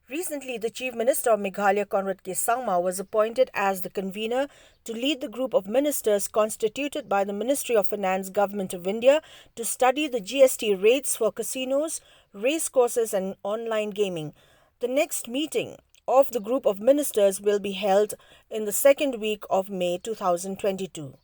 Recently, the Chief Minister of Meghalaya Conrad K Sangma was appointed as the convener to lead the group of ministers constituted by the Ministry of Finance Government of India to study the GST rates for casinos, racecourses and online gaming. The next meeting of the group of ministers will be held in the second week of May 2022.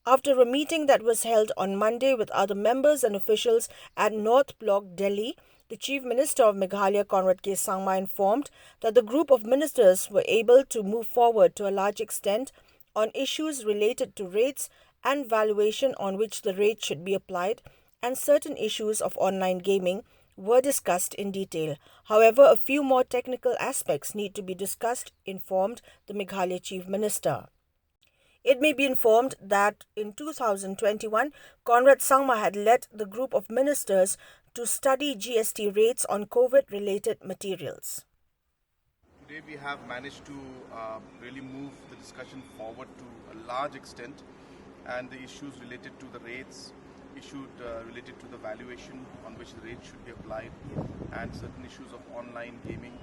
After a meeting that was held on Monday with other members and officials at North Block, Delhi, the Chief Minister of Meghalaya Conrad K Sangma informed that the group of ministers were able to move forward to a large extent on issues related to rates and valuation on which the rate should be applied, and certain issues of online gaming were discussed in detail. However, a few more technical aspects need to be discussed, informed the Meghalaya Chief Minister. It may be informed that in 2021, Conrad Sangma had led the group of ministers to study GST rates on COVID-related materials. Today we have managed to really move the discussion forward to a large extent, and the issues related to the rates, related to the valuation on which the rate should be applied, and certain issues of online gaming.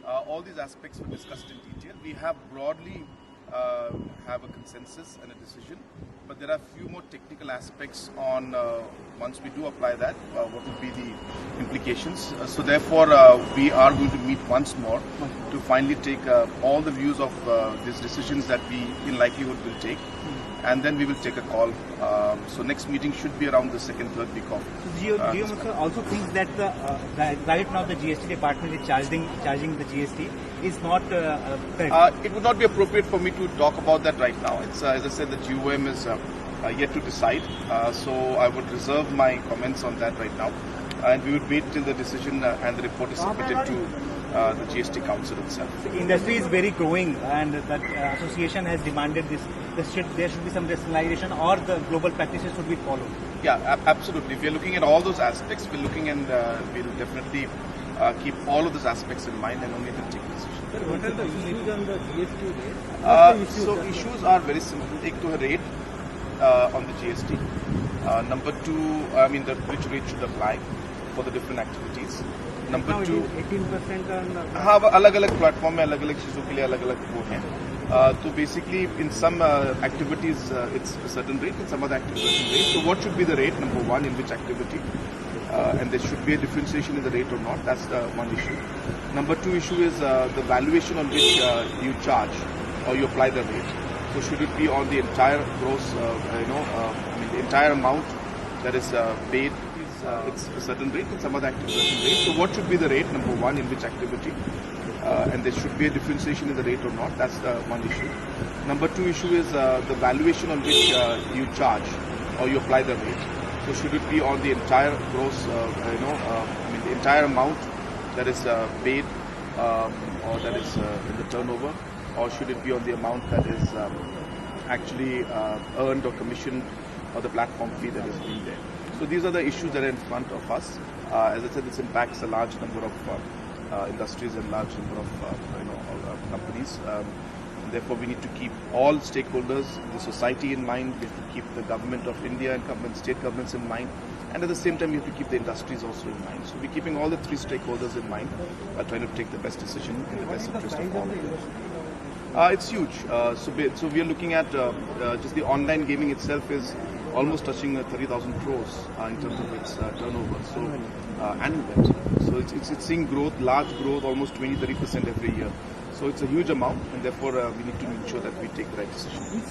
All these aspects were discussed in detail. We have broadly have a consensus and a decision, but there are a few more technical aspects on once we do apply that, what will be the implications. So therefore we are going to meet once more to finally take all the views of these decisions that we in likelihood will take, and then we will take a call. So next meeting should be around the second, third week of. Do you also think that right now the GST department is charging the GST is not correct? It would not be appropriate for me to talk about that right now. It's as I said, the GOM is yet to decide. So I would reserve my comments on that right now, and we would wait till the decision and the report is submitted to the GST Council itself. The industry is very growing, and that association has demanded this. There should be some rationalization, or the global practices should be followed. Yeah, absolutely. If we are looking at all those aspects, we're looking and we'll definitely keep all of those aspects in mind and only then take a decision. Sir, what are the issues on the GST rate? So issues are very simple. Take to a rate on the GST. Number two, which rate should apply for the different activities. Number two, 18% on. हाँ अलग-अलग platform में अलग-अलग चीजों के लिए अलग-अलग वो हैं. So basically, in some activities it's a certain rate, in some other activities a certain rate. So what should be the rate? Number one, in which activity, and there should be a differentiation in the rate or not. That's one issue. Number two issue is the valuation on which you charge or you apply the rate. So should it be on the entire gross, the entire amount that is paid? It's a certain rate, in some other activity a certain rate. So what should be the rate? Number one, in which activity, and there should be a differentiation in the rate or not. That's one issue. Number two issue is the valuation on which you charge or you apply the rate. So should it be on the entire gross, the entire amount that is paid or that is in the turnover, or should it be on the amount that is actually earned or commissioned, or the platform fee that is being there. So these are the issues that are in front of us. As I said, this impacts a large number of industries and large number of companies. Therefore, we need to keep all stakeholders, the society in mind. We have to keep the government of India and state governments in mind. And at the same time, we have to keep the industries also in mind. So we're keeping all the three stakeholders in mind, trying to take the best decision in the best interest of all. It's huge. So we are looking at just the online gaming itself is almost touching 30,000 crores in terms of its turnover. So annual. So it's seeing growth, large growth, almost 20-30% every year. So it's a huge amount, and therefore we need to ensure that we take the right decision.